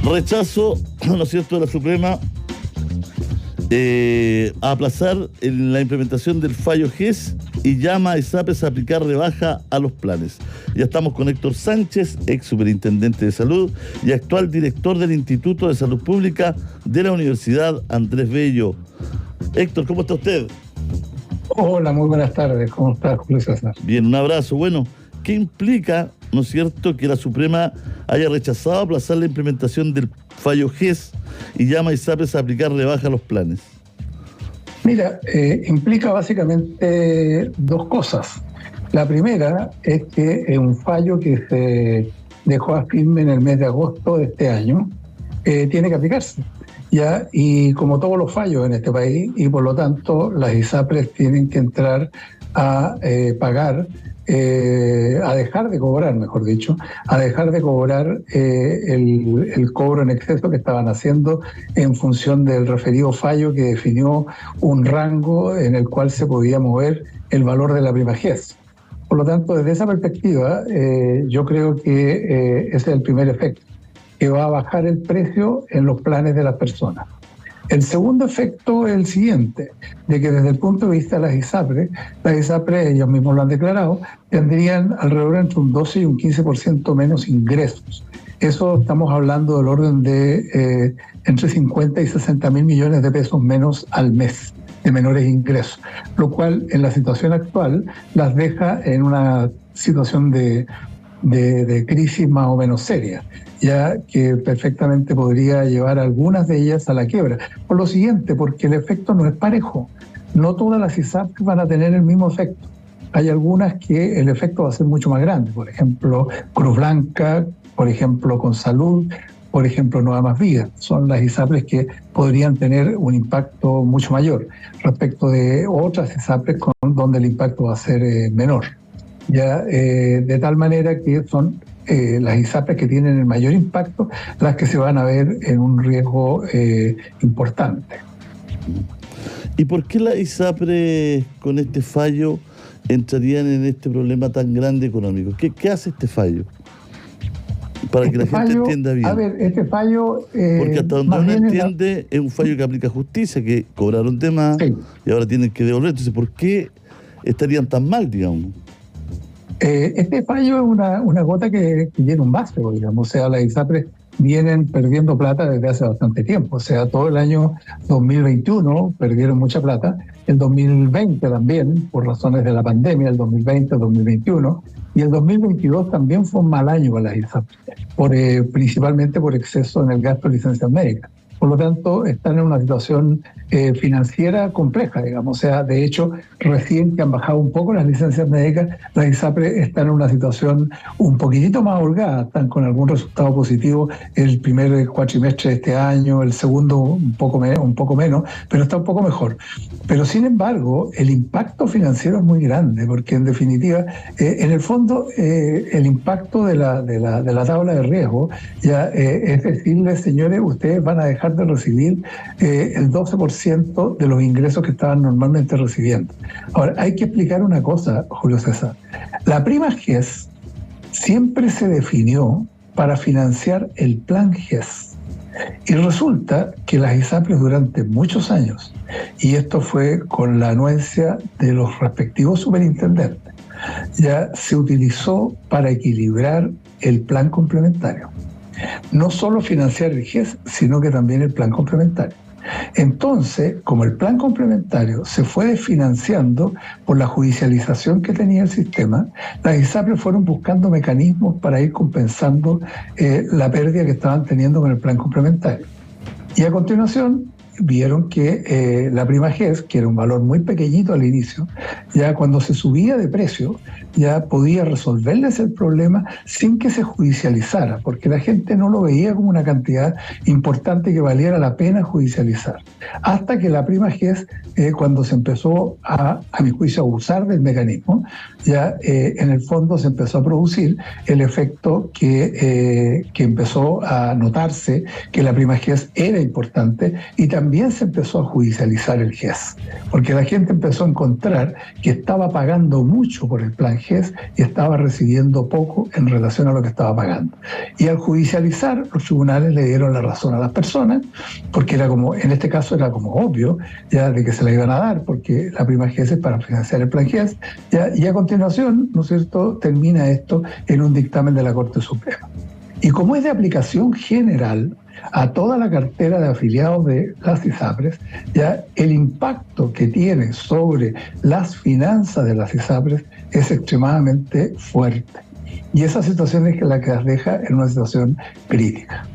Rechazo, ¿no es cierto?, de la Suprema a aplazar la implementación del fallo GES y llama a ISAPRES a aplicar rebaja a los planes. Ya estamos con Héctor Sánchez, ex superintendente de salud y actual director del Instituto de Salud Pública de la Universidad Andrés Bello. Héctor, ¿cómo está usted? Hola, muy buenas tardes. ¿Cómo está, Julio César? Bien, un abrazo. Bueno, ¿qué implica, no es cierto, que la Suprema haya rechazado aplazar la implementación del fallo GES y llama a ISAPRES a aplicar rebaja a los planes? Mira, implica básicamente dos cosas. La primera es que es un fallo que se dejó a firme en el mes de agosto de este año, tiene que aplicarse. ¿Ya? Y como todos los fallos en este país, y por lo tanto las ISAPRES tienen que entrar a pagar, a dejar de cobrar, mejor dicho, a dejar de cobrar el cobro en exceso que estaban haciendo en función del referido fallo que definió un rango en el cual se podía mover el valor de la prima GES. Por lo tanto, desde esa perspectiva, yo creo que ese es el primer efecto, que va a bajar el precio en los planes de las personas. El segundo efecto es el siguiente, de que desde el punto de vista de las ISAPRES, ellos mismos lo han declarado, tendrían alrededor entre un 12 y un 15% menos ingresos. Eso estamos hablando del orden de entre 50 y 60 mil millones de pesos menos al mes de menores ingresos, lo cual en la situación actual las deja en una situación de crisis más o menos seria, ya que perfectamente podría llevar a algunas de ellas a la quiebra. Por lo siguiente, porque el efecto no es parejo. No todas las ISAPRES van a tener el mismo efecto. Hay algunas que el efecto va a ser mucho más grande. Por ejemplo, Cruz Blanca, por ejemplo, Con Salud, por ejemplo, Nueva Más Vida. Son las ISAPRES que podrían tener un impacto mucho mayor respecto de otras ISAPRES donde el impacto va a ser menor. Ya, de tal manera que son las ISAPRES que tienen el mayor impacto las que se van a ver en un riesgo importante. ¿Y por qué las ISAPRES con este fallo entrarían en este problema tan grande económico? ¿Qué hace este fallo? Para que la gente entienda bien. A ver, este fallo... porque hasta donde uno entiende es un fallo que aplica justicia, que cobraron de más, sí, y ahora tienen que devolver. Entonces, ¿por qué estarían tan mal, digamos? Este fallo es una gota que llena un vaso, digamos. O sea, las ISAPRES vienen perdiendo plata desde hace bastante tiempo. O sea, todo el año 2021 perdieron mucha plata. El 2020 también, por razones de la pandemia, el 2020, el 2021. Y el 2022 también fue un mal año para las ISAPRES, principalmente por exceso en el gasto de licencias médicas. Por lo tanto, están en una situación financiera compleja, digamos. O sea, de hecho, recién que han bajado un poco las licencias médicas, las ISAPRES están en una situación un poquitito más holgada, están con algún resultado positivo el primer cuatrimestre de este año, el segundo un poco menos, pero está un poco mejor. Pero sin embargo, el impacto financiero es muy grande, porque en definitiva, en el fondo, el impacto de la tabla de riesgo ya es decirles, señores, ustedes van a dejar de recibir el 12% de los ingresos que estaban normalmente recibiendo. Ahora, hay que explicar una cosa, Julio César. La prima GES siempre se definió para financiar el plan GES. Y resulta que las ISAPRES durante muchos años, y esto fue con la anuencia de los respectivos superintendentes, ya se utilizó para equilibrar el plan complementario. No solo financiar el GES, sino que también el plan complementario. Entonces, como el plan complementario se fue desfinanciando por la judicialización que tenía el sistema, las ISAPRES fueron buscando mecanismos para ir compensando la pérdida que estaban teniendo con el plan complementario. Y a continuación vieron que la prima GES, que era un valor muy pequeñito al inicio, ya cuando se subía de precio, ya podía resolverles el problema sin que se judicializara, porque la gente no lo veía como una cantidad importante que valiera la pena judicializar. Hasta que la prima GES, cuando se empezó a mi juicio, a usar del mecanismo, ya en el fondo se empezó a producir el efecto que empezó a notarse que la prima GES era importante y también también se empezó a judicializar el GES, porque la gente empezó a encontrar que estaba pagando mucho por el plan GES y estaba recibiendo poco en relación a lo que estaba pagando. Y al judicializar, los tribunales le dieron la razón a las personas, porque era como, en este caso era como obvio, ya de que se la iban a dar, porque la prima GES es para financiar el plan GES, ya, y a continuación, ¿no es cierto?, termina esto en un dictamen de la Corte Suprema. Y como es de aplicación general a toda la cartera de afiliados de las ISAPRES, ya el impacto que tiene sobre las finanzas de las ISAPRES es extremadamente fuerte. Y esa situación es la que las deja en una situación crítica.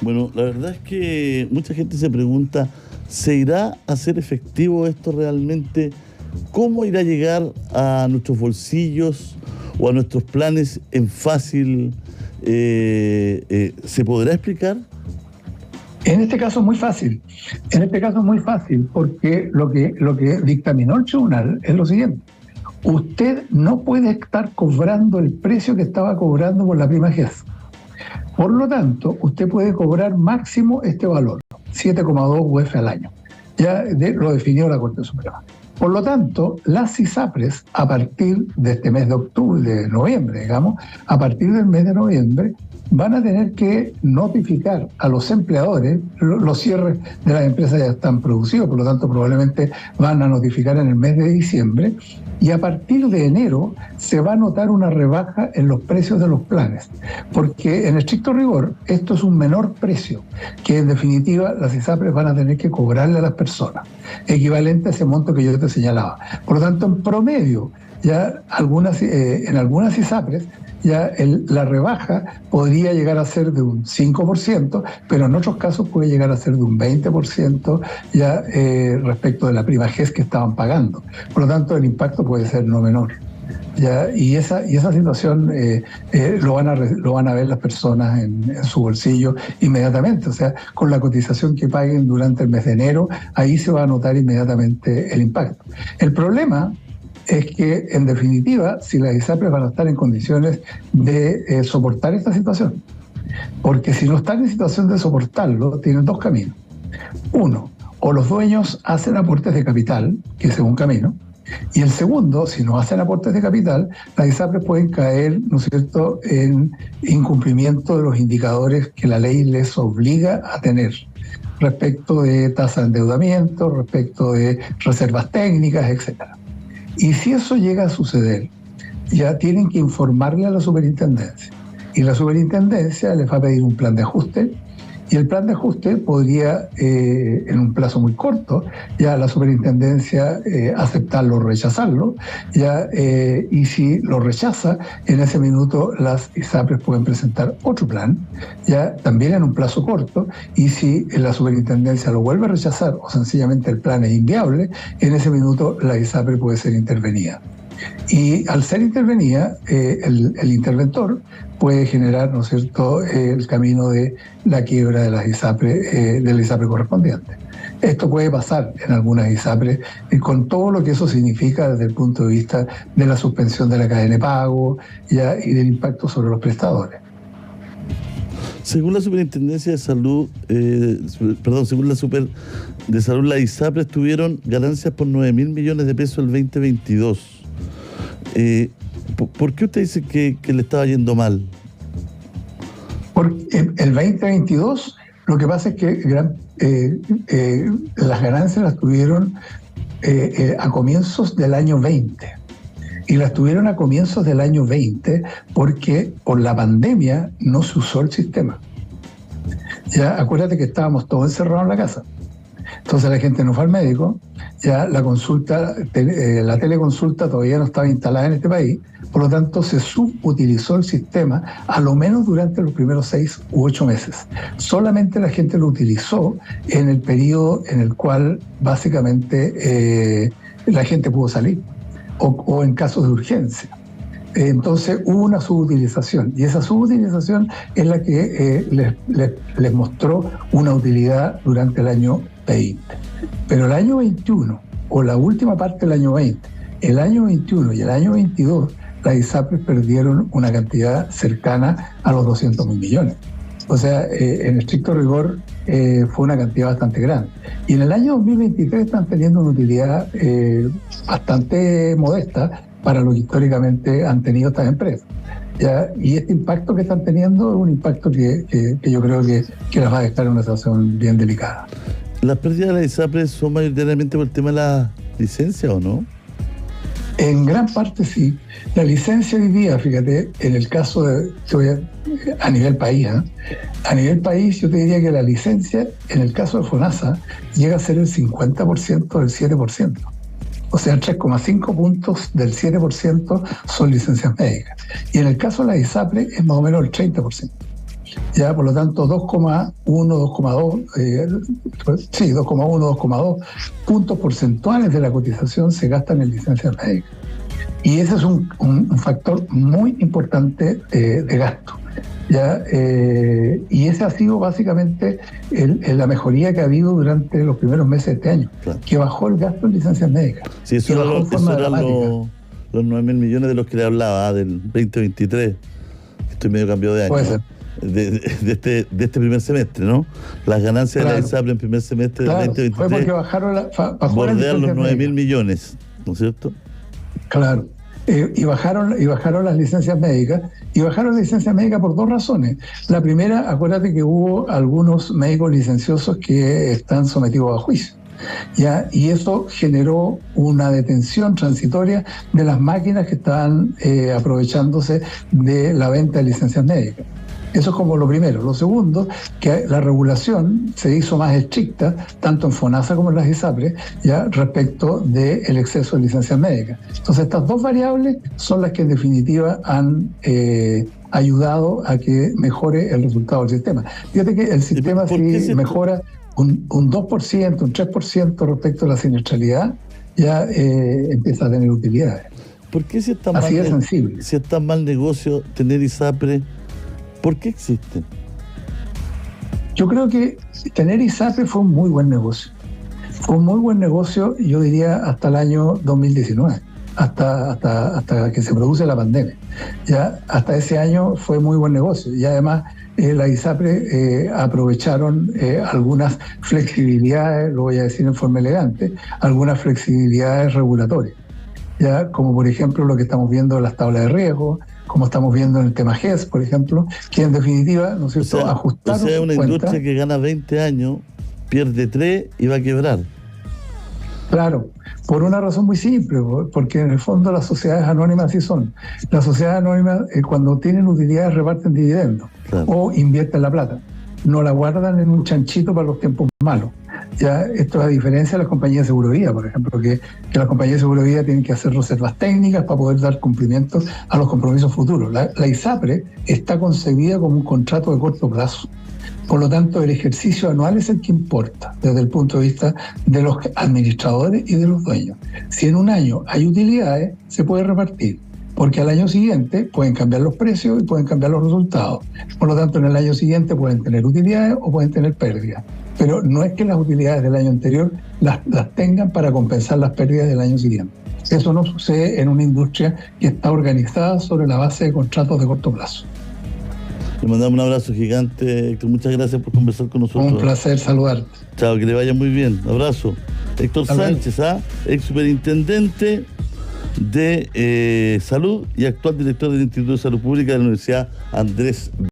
Bueno, la verdad es que mucha gente se pregunta, ¿se irá a hacer efectivo esto realmente? ¿Cómo irá a llegar a nuestros bolsillos o a nuestros planes en fácil? ¿Se podrá explicar? En este caso es muy fácil. En este caso es muy fácil porque lo que dictaminó el tribunal es lo siguiente. Usted no puede estar cobrando el precio que estaba cobrando por la prima GES. Por lo tanto, usted puede cobrar máximo este valor, 7,2 UF al año. Ya lo definió la Corte Suprema. Por lo tanto, las ISAPRES, a partir de este mes de octubre, de noviembre, digamos, a partir del mes de noviembre, van a tener que notificar a los empleadores, los cierres de las empresas ya están producidos, por lo tanto probablemente van a notificar en el mes de diciembre, y a partir de enero se va a notar una rebaja en los precios de los planes, porque en estricto rigor esto es un menor precio, que en definitiva las ISAPRES van a tener que cobrarle a las personas, equivalente a ese monto que yo te señalaba. Por lo tanto, en promedio, ya en algunas ISAPRES, ya la rebaja podría llegar a ser de un 5%, pero en otros casos puede llegar a ser de un 20% ya respecto de la prima GES que estaban pagando. Por lo tanto, el impacto puede ser no menor. ¿Ya? Y esa situación lo van a ver las personas en su bolsillo inmediatamente. O sea, con la cotización que paguen durante el mes de enero, ahí se va a notar inmediatamente el impacto. El problema es que, en definitiva, si las ISAPRES van a estar en condiciones de soportar esta situación. Porque si no están en situación de soportarlo, tienen dos caminos. Uno, o los dueños hacen aportes de capital, que ese es un camino, y el segundo, si no hacen aportes de capital, las ISAPRES pueden caer, ¿no es cierto?, en incumplimiento de los indicadores que la ley les obliga a tener respecto de tasa de endeudamiento, respecto de reservas técnicas, etcétera. Y si eso llega a suceder, ya tienen que informarle a la superintendencia. Y la superintendencia les va a pedir un plan de ajuste, y el plan de ajuste podría, en un plazo muy corto, ya la superintendencia aceptarlo o rechazarlo, ya, y si lo rechaza, en ese minuto las ISAPRES pueden presentar otro plan, ya también en un plazo corto, y si la superintendencia lo vuelve a rechazar o sencillamente el plan es inviable, en ese minuto la ISAPRE puede ser intervenida. Y al ser intervenida, el interventor puede generar, ¿no es cierto?, el camino de la quiebra de las ISAPRES, de la ISAPRE correspondiente. Esto puede pasar en algunas ISAPRES con todo lo que eso significa desde el punto de vista de la suspensión de la cadena de pago ya, y del impacto sobre los prestadores. Según la Superintendencia de Salud, según la Super de Salud, las ISAPRES tuvieron ganancias por 9.000 millones de pesos el 2022. ¿Por qué usted dice que le estaba yendo mal? Porque el 2022 lo que pasa es que las ganancias las tuvieron a comienzos del año 20. Y las tuvieron a comienzos del año 20 porque por la pandemia no se usó el sistema. Ya acuérdate que estábamos todos encerrados en la casa. Entonces la gente no fue al médico, ya la consulta, la teleconsulta todavía no estaba instalada en este país, por lo tanto se subutilizó el sistema a lo menos durante los primeros 6 u 8 meses. Solamente la gente lo utilizó en el periodo en el cual básicamente la gente pudo salir o en casos de urgencia. Entonces hubo una subutilización y esa subutilización es la que les mostró una utilidad durante el año 20. Pero el año 21 o la última parte del año 20, el año 21 y el año 22, las ISAPRES perdieron una cantidad cercana a los 200.000 millones. O sea, en estricto rigor, fue una cantidad bastante grande. Y en el año 2023 están teniendo una utilidad bastante modesta para lo que históricamente han tenido estas empresas. ¿Ya? Y este impacto que están teniendo es un impacto que yo creo que las va a dejar en una situación bien delicada. ¿Las pérdidas de la ISAPRE son mayoritariamente por el tema de la licencia o no? En gran parte sí. La licencia hoy día, fíjate, en el caso de, a nivel país, a nivel país yo te diría que la licencia, en el caso de FONASA, llega a ser el 50% del 7%. O sea, 3,5 puntos del 7% son licencias médicas. Y en el caso de la ISAPRE es más o menos el 30%. Ya, por lo tanto, 2,1, 2,2, 2,2 puntos porcentuales de la cotización se gastan en licencias médicas. Y ese es un factor muy importante de gasto. ¿Ya? Y esa ha sido básicamente la mejoría que ha habido durante los primeros meses de este año, claro, que bajó el gasto en licencias médicas. Sí, eso eran los 9.000 millones de los que le hablaba, del 2023. Estoy medio cambio de año. Puede ser. De este primer semestre, ¿no? Las ganancias, claro, de la ISAPRE en primer semestre, claro, del 2023 fue porque bajaron bordean los 9.000 millones, ¿no es cierto? Claro. Y bajaron las licencias médicas, por dos razones. La primera, acuérdate que hubo algunos médicos licenciosos que están sometidos a juicio, ¿ya? Y eso generó una detención transitoria de las máquinas que estaban aprovechándose de la venta de licencias médicas. Eso es como lo primero. Lo segundo, que la regulación se hizo más estricta, tanto en FONASA como en las ISAPRE, ya respecto del exceso de licencias médicas. Entonces, estas dos variables son las que en definitiva han ayudado a que mejore el resultado del sistema. Fíjate que el sistema si mejora un 2%, un 3% respecto a la siniestralidad, ya empieza a tener utilidades. ¿Por qué si es tan así de sensible? Si es tan mal negocio tener ISAPRE, ¿por qué existen? Yo creo que tener ISAPRE fue un muy buen negocio. Fue un muy buen negocio, yo diría, hasta el año 2019, hasta que se produce la pandemia. Ya hasta ese año fue muy buen negocio. Y además, la ISAPRE aprovecharon algunas flexibilidades, lo voy a decir en forma elegante, algunas flexibilidades regulatorias. Ya, como por ejemplo lo que estamos viendo en las tablas de riesgo, como estamos viendo en el tema GES, por ejemplo, que en definitiva, ¿no es cierto?, ajustaron. O sea, una industria que gana 20 años, pierde 3 y va a quebrar. Claro, por una razón muy simple, porque en el fondo las sociedades anónimas así son. Las sociedades anónimas, cuando tienen utilidades, reparten dividendos, claro, o invierten la plata. No la guardan en un chanchito para los tiempos malos. Ya, esto es a diferencia de las compañías de seguro de vida, por ejemplo, que las compañías de seguro de vida tienen que hacer reservas técnicas para poder dar cumplimiento a los compromisos futuros. La ISAPRE está concebida como un contrato de corto plazo. Por lo tanto, el ejercicio anual es el que importa desde el punto de vista de los administradores y de los dueños. Si en un año hay utilidades, se puede repartir, porque al año siguiente pueden cambiar los precios y pueden cambiar los resultados. Por lo tanto, en el año siguiente pueden tener utilidades o pueden tener pérdidas. Pero no es que las utilidades del año anterior las tengan para compensar las pérdidas del año siguiente. Eso no sucede en una industria que está organizada sobre la base de contratos de corto plazo. Le mandamos un abrazo gigante, Héctor. Muchas gracias por conversar con nosotros. Un placer saludarte. Chao, que le vaya muy bien. Abrazo. Héctor Sánchez, ex superintendente de Salud y actual director del Instituto de Salud Pública de la Universidad Andrés